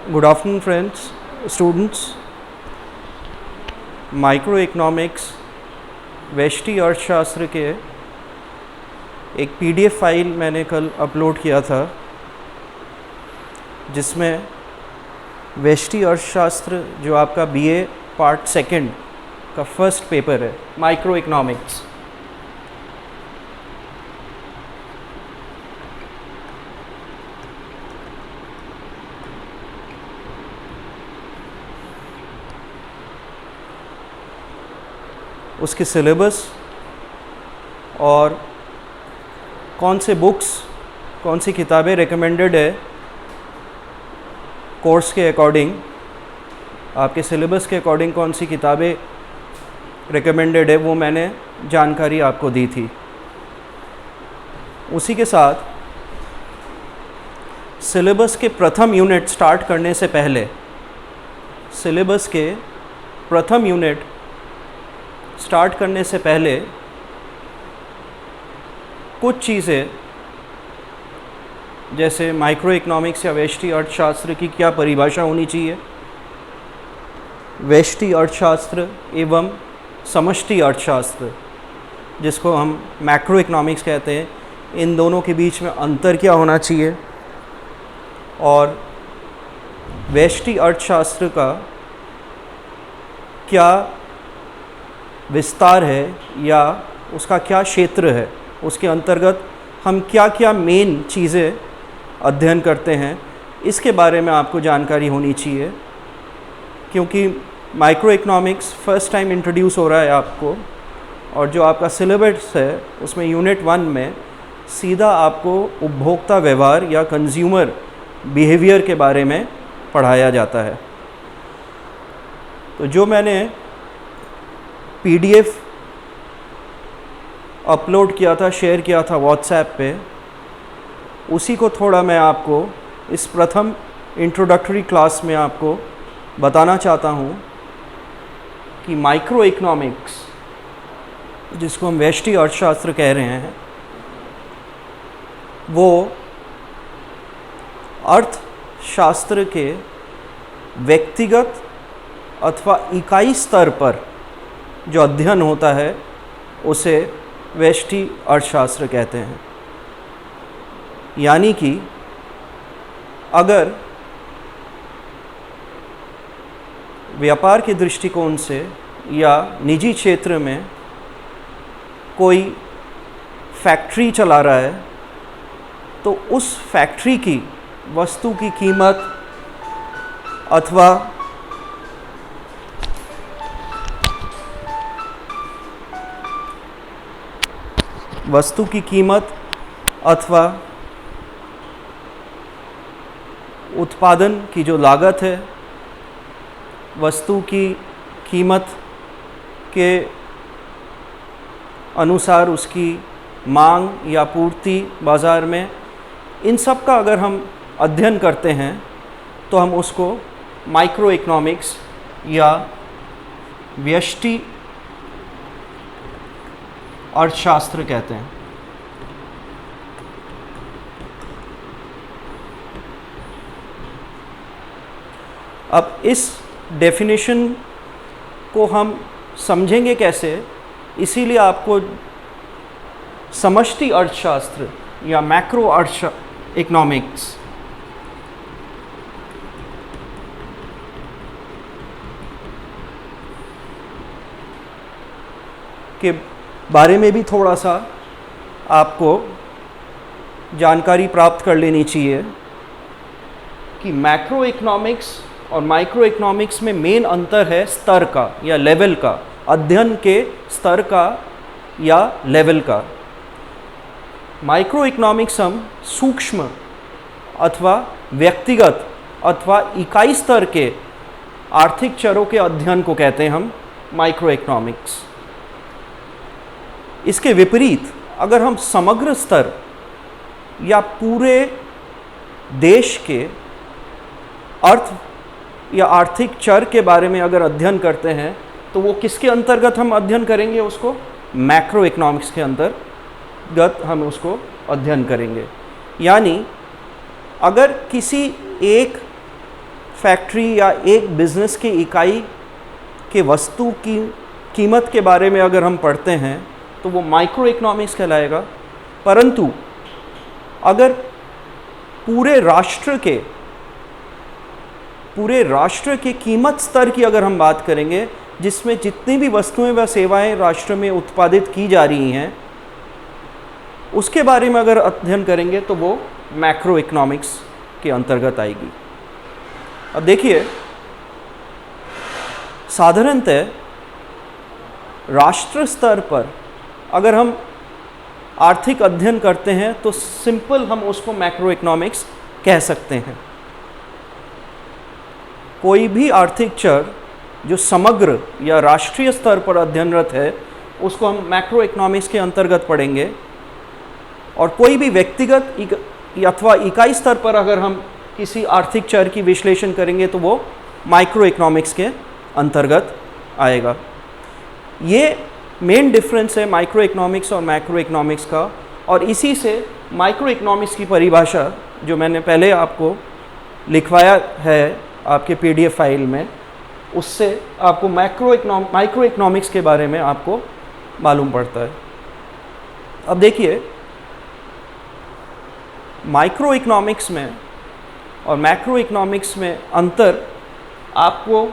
Good afternoon friends, students. Micro economics व्यष्टि अर्थशास्त्र के एक पीडीएफ फाइल मैंने कल अपलोड किया था, जिसमें व्यष्टि अर्थशास्त्र जो आपका बीए पार्ट सेकंड का फर्स्ट पेपर है, माइक्रो इकोनॉमिक्स, उसके सिलेबस और कौन से बुक्स, कौन सी किताबें रिकमेंडेड है कोर्स के अकॉर्डिंग, आपके सिलेबस के अकॉर्डिंग कौन सी किताबें रिकमेंडेड है, वो मैंने जानकारी आपको दी थी। उसी के साथ सिलेबस के प्रथम यूनिट स्टार्ट करने से पहले, सिलेबस के प्रथम यूनिट स्टार्ट करने से पहले कुछ चीज़ें, जैसे माइक्रो इकोनॉमिक्स या व्यष्टि अर्थशास्त्र की क्या परिभाषा होनी चाहिए, व्यष्टि अर्थशास्त्र एवं समष्टि अर्थशास्त्र जिसको हम मैक्रो इकोनॉमिक्स कहते हैं, इन दोनों के बीच में अंतर क्या होना चाहिए, और व्यष्टि अर्थशास्त्र का क्या विस्तार है या उसका क्या क्षेत्र है, उसके अंतर्गत हम क्या क्या मेन चीज़ें अध्ययन करते हैं, इसके बारे में आपको जानकारी होनी चाहिए। क्योंकि micro economics first time introduce हो रहा है आपको, और जो आपका सिलेबस है उसमें यूनिट 1 में सीधा आपको उपभोक्ता व्यवहार या कंज्यूमर बिहेवियर के बारे में पढ़ाया जाता है। तो जो मैंने पीडीएफ अपलोड किया था, शेयर किया था व्हाट्सएप पे, उसी को थोड़ा मैं आपको इस प्रथम इंट्रोडक्टरी क्लास में आपको बताना चाहता हूँ कि माइक्रो इकोनॉमिक्स, जिसको हम व्यष्टि अर्थशास्त्र कह रहे हैं, वो अर्थशास्त्र के व्यक्तिगत अथवा इकाई स्तर पर जो अध्ययन होता है उसे व्यष्टि अर्थशास्त्र कहते हैं। यानी कि अगर व्यापार के दृष्टिकोण से या निजी क्षेत्र में कोई फैक्ट्री चला रहा है, तो उस फैक्ट्री की वस्तु की कीमत अथवा उत्पादन की जो लागत है, वस्तु की कीमत के अनुसार उसकी मांग या पूर्ति बाज़ार में, इन सब का अगर हम अध्ययन करते हैं तो हम उसको माइक्रो इकोनॉमिक्स या व्यष्टि अर्थशास्त्र कहते हैं। अब इस डेफिनेशन को हम समझेंगे कैसे, इसीलिए आपको समष्टि अर्थशास्त्र या मैक्रो इकोनॉमिक्स के बारे में भी थोड़ा सा आपको जानकारी प्राप्त कर लेनी चाहिए कि मैक्रो इकोनॉमिक्स और माइक्रो इकोनॉमिक्स में मेन अंतर है स्तर का या लेवल का, अध्ययन के स्तर का या लेवल का। माइक्रो इकोनॉमिक्स हम सूक्ष्म अथवा व्यक्तिगत अथवा इकाई स्तर के आर्थिक चरों के अध्ययन को कहते हैं हम माइक्रो इकोनॉमिक्स। इसके विपरीत अगर हम समग्र स्तर या पूरे देश के अर्थ या आर्थिक चर के बारे में अगर अध्ययन करते हैं, तो वो किसके अंतर्गत हम अध्ययन करेंगे, उसको मैक्रो इकोनॉमिक्स के अंतर्गत हम उसको अध्ययन करेंगे। यानी अगर किसी एक फैक्ट्री या एक बिज़नेस की इकाई के वस्तु की कीमत के बारे में अगर हम पढ़ते हैं तो वो माइक्रो इकोनॉमिक्स कहलाएगा। परंतु अगर पूरे राष्ट्र के कीमत स्तर की अगर हम बात करेंगे, जिसमें जितनी भी वस्तुएं व सेवाएं राष्ट्र में उत्पादित की जा रही हैं, उसके बारे में अगर अध्ययन करेंगे तो वो मैक्रो इकोनॉमिक्स के अंतर्गत आएगी। अब देखिए, साधारणतः राष्ट्र स्तर पर अगर हम आर्थिक अध्ययन करते हैं तो सिंपल हम उसको मैक्रो इकोनॉमिक्स कह सकते हैं। कोई भी आर्थिक चर जो समग्र या राष्ट्रीय स्तर पर अध्ययनरत है उसको हम मैक्रो इकोनॉमिक्स के अंतर्गत पढ़ेंगे, और कोई भी व्यक्तिगत अथवा इकाई स्तर पर अगर हम किसी आर्थिक चर की विश्लेषण करेंगे तो वो माइक्रो इकोनॉमिक्स के अंतर्गत आएगा। ये मेन डिफरेंस है माइक्रो इकोनॉमिक्स और मैक्रो इकोनॉमिक्स का, और इसी से माइक्रो इकोनॉमिक्स की परिभाषा जो मैंने पहले आपको लिखवाया है आपके PDF फाइल में, उससे आपको माइक्रो इकोनॉमिक्स के बारे में आपको मालूम पड़ता है। अब देखिए, माइक्रो इकोनॉमिक्स में और मैक्रो इकोनॉमिक्स में अंतर आपको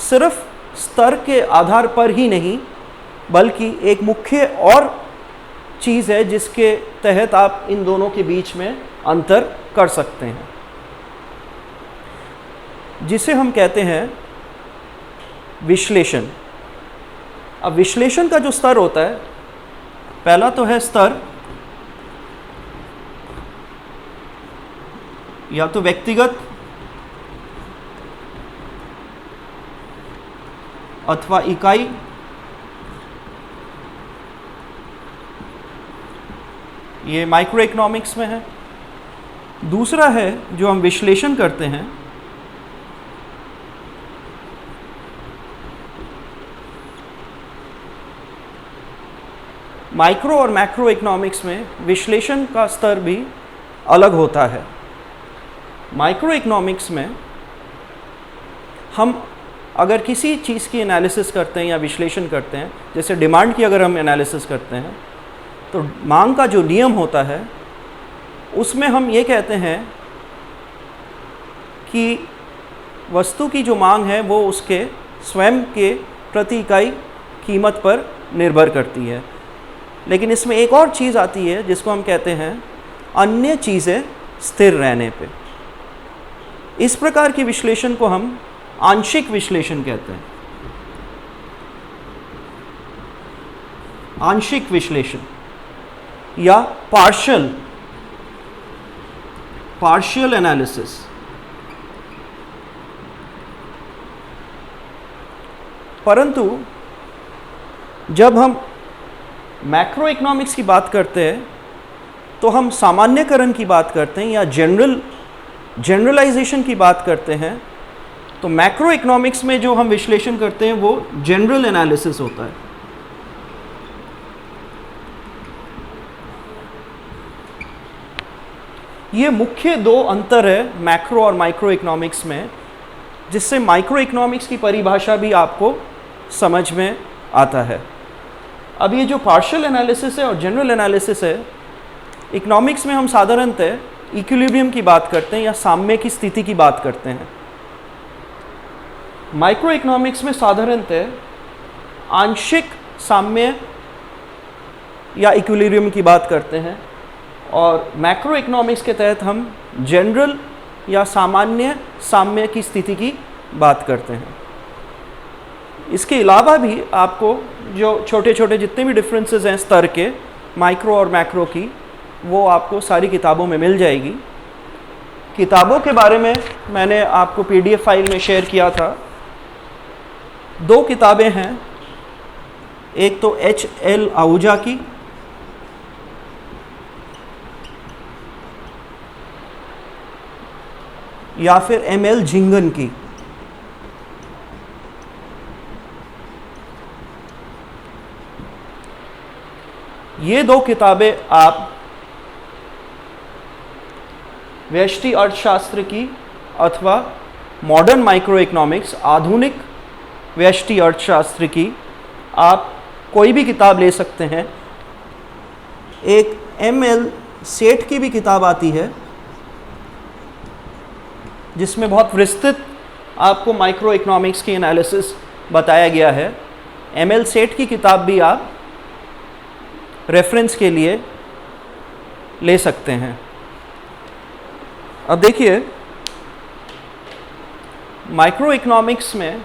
सिर्फ स्तर के आधार पर ही नहीं, बल्कि एक मुख्य और चीज़ है जिसके तहत आप इन दोनों के बीच में अंतर कर सकते हैं, जिसे हम कहते हैं विश्लेषण। अब विश्लेषण का जो स्तर होता है, पहला तो है स्तर या तो व्यक्तिगत अथवा इकाई, ये माइक्रो इकोनॉमिक्स में है। दूसरा है जो हम विश्लेषण करते हैं, माइक्रो और मैक्रो इकोनॉमिक्स में विश्लेषण का स्तर भी अलग होता है। माइक्रो इकोनॉमिक्स में हम अगर किसी चीज़ की एनालिसिस करते हैं या विश्लेषण करते हैं, जैसे डिमांड की अगर हम एनालिसिस करते हैं, तो मांग का जो नियम होता है उसमें हम ये कहते हैं कि वस्तु की जो मांग है वो उसके स्वयं के प्रति इकाई कीमत पर निर्भर करती है। लेकिन इसमें एक और चीज़ आती है जिसको हम कहते हैं अन्य चीज़ें स्थिर रहने पे। इस प्रकार के विश्लेषण को हम आंशिक विश्लेषण कहते हैं। आंशिक विश्लेषण या पार्शियल एनालिसिस। परंतु जब हम मैक्रो इकोनॉमिक्स की बात करते हैं तो हम सामान्यकरण की बात करते हैं या जनरलाइजेशन की बात करते हैं। तो मैक्रो इकोनॉमिक्स में जो हम विश्लेषण करते हैं वो जनरल एनालिसिस होता है। ये मुख्य दो अंतर है मैक्रो और माइक्रो इकोनॉमिक्स में, जिससे माइक्रो इकोनॉमिक्स की परिभाषा भी आपको समझ में आता है। अब ये जो पार्शियल एनालिसिस है और जनरल एनालिसिस है, इकोनॉमिक्स में हम साधारणतः इक्विलिब्रियम की बात करते हैं या साम्य की स्थिति की बात करते हैं। माइक्रो इकोनॉमिक्स में साधारणतः आंशिक साम्य या इक्विलिब्रियम की बात करते हैं, और मैक्रो इकोनॉमिक्स के तहत हम जनरल या सामान्य साम्य की स्थिति की बात करते हैं। इसके अलावा भी आपको जो छोटे छोटे जितने भी डिफरेंसेस हैं स्तर के माइक्रो और मैक्रो की, वो आपको सारी किताबों में मिल जाएगी। किताबों के बारे में मैंने आपको PDF फाइल में शेयर किया था। 2 किताबें हैं, एक तो HL आहूजा की या फिर ML झिंगन की। ये 2 किताबें आप व्यष्टि अर्थशास्त्र की अथवा मॉडर्न माइक्रो इकोनॉमिक्स, आधुनिक व्यष्टि अर्थशास्त्र की आप कोई भी किताब ले सकते हैं। एक एम.एल. सेठ की भी किताब आती है जिसमें बहुत विस्तृत आपको माइक्रो इकोनॉमिक्स की एनालिसिस बताया गया है। एम.एल. सेठ की किताब भी आप रेफरेंस के लिए ले सकते हैं। अब देखिए, माइक्रो इकोनॉमिक्स में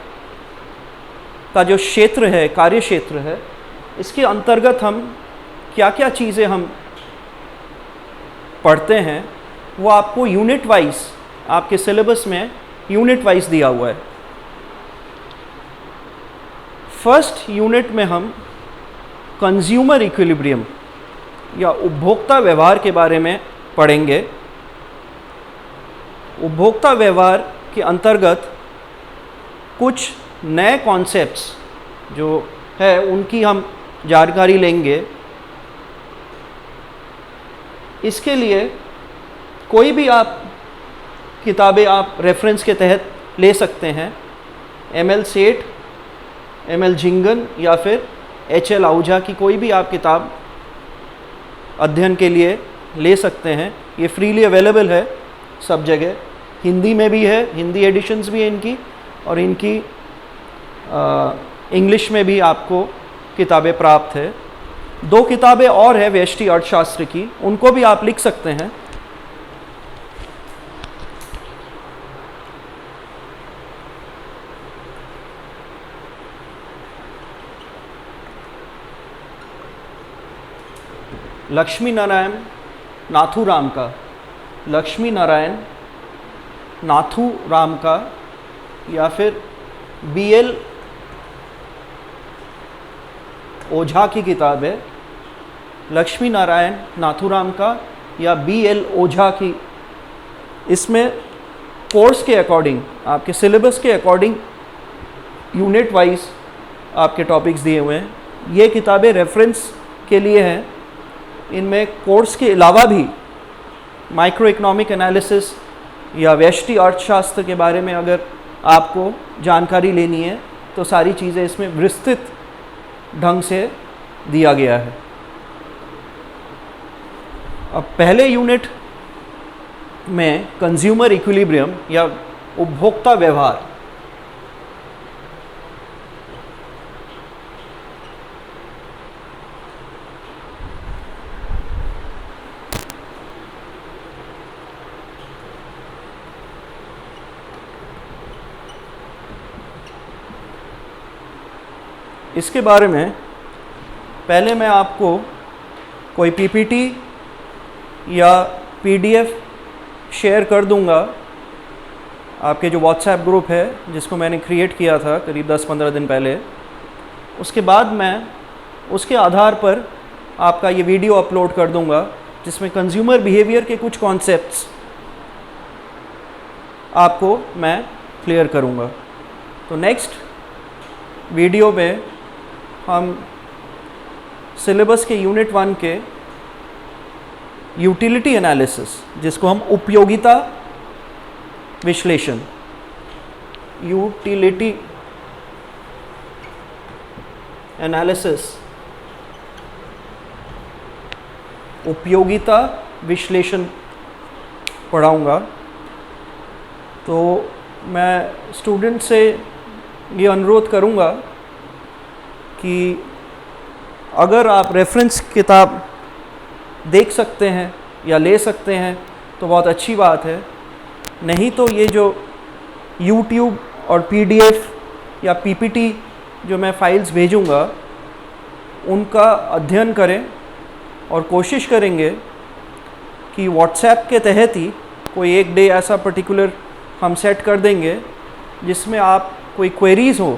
का जो क्षेत्र है, कार्य क्षेत्र है, इसके अंतर्गत हम क्या क्या चीज़ें हम पढ़ते हैं वो आपको यूनिट वाइज आपके सिलेबस में यूनिट वाइज दिया हुआ है। फर्स्ट यूनिट में हम कंज्यूमर इक्विलिब्रियम या उपभोक्ता व्यवहार के बारे में पढ़ेंगे। उपभोक्ता व्यवहार के अंतर्गत कुछ नए कॉन्सेप्ट्स जो है उनकी हम जानकारी लेंगे। इसके लिए कोई भी आप किताबें आप रेफरेंस के तहत ले सकते हैं। एम.एल. सेठ, एम.एल. झिंगन या फिर एच.एल. आहूजा की कोई भी आप किताब अध्ययन के लिए ले सकते हैं। ये फ्रीली अवेलेबल है सब जगह, हिंदी में भी है, हिंदी एडिशंस भी है इनकी, और इनकी इंग्लिश में भी आपको किताबें प्राप्त है। दो किताबें और है व्यष्टि अर्थशास्त्र की, उनको भी आप लिख सकते हैं। लक्ष्मी नारायण नाथूराम का, लक्ष्मी नारायण नाथूराम का, या फिर बी.एल. ओझा की किताब है, लक्ष्मी नारायण नाथूराम का या बी.एल. ओझा की। इसमें कोर्स के अकॉर्डिंग, आपके सिलेबस के अकॉर्डिंग यूनिट वाइज आपके टॉपिक्स दिए हुए हैं। ये किताबें रेफरेंस के लिए हैं। इनमें कोर्स के अलावा भी माइक्रो इकोनॉमिक एनालिसिस या व्यष्टि अर्थशास्त्र के बारे में अगर आपको जानकारी लेनी है तो सारी चीज़ें इसमें विस्तृत ढंग से दिया गया है। अब पहले यूनिट में कंज्यूमर इक्विलिब्रियम या उपभोक्ता व्यवहार, इसके बारे में पहले मैं आपको कोई पीपीटी या पीडीएफ शेयर कर दूंगा आपके जो व्हाट्सएप ग्रुप है जिसको मैंने क्रिएट किया था करीब 10-15 दिन पहले। उसके बाद मैं उसके आधार पर आपका ये वीडियो अपलोड कर दूंगा जिसमें कंज्यूमर बिहेवियर के कुछ कॉन्सेप्ट्स आपको मैं क्लियर करूंगा। तो नेक्स्ट वीडियो में हम सिलेबस के यूनिट 1 के यूटिलिटी एनालिसिस, जिसको हम उपयोगिता विश्लेषण, यूटिलिटी एनालिसिस, उपयोगिता विश्लेषण पढ़ाऊंगा। तो मैं स्टूडेंट से ये अनुरोध करूंगा कि अगर आप रेफरेंस किताब देख सकते हैं या ले सकते हैं तो बहुत अच्छी बात है, नहीं तो ये जो YouTube और PDF या PPT जो मैं फाइल्स भेजूंगा उनका अध्ययन करें और कोशिश करेंगे कि WhatsApp के तहत ही कोई एक डे ऐसा पर्टिकुलर हम सेट कर देंगे जिसमें आप कोई क्वेरीज़ हो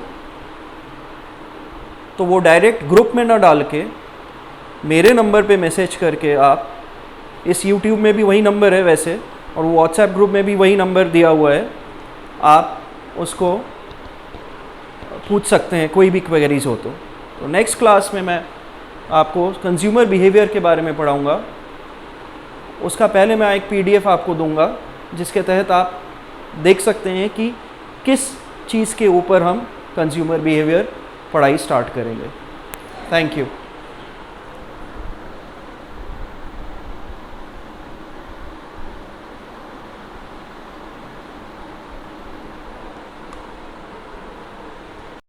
तो वो डायरेक्ट ग्रुप में ना डाल के मेरे नंबर पे मैसेज करके, आप इस YouTube में भी वही नंबर है वैसे और WhatsApp ग्रुप में भी वही नंबर दिया हुआ है, आप उसको पूछ सकते हैं कोई भी क्वेरीज हो तो नेक्स्ट क्लास में मैं आपको कंज्यूमर बिहेवियर के बारे में पढ़ाऊँगा। उसका पहले मैं एक PDF आपको दूंगा जिसके तहत आप देख सकते हैं कि किस चीज़ के ऊपर हम कंज्यूमर बिहेवियर पढ़ाई स्टार्ट करेंगे। Thank you.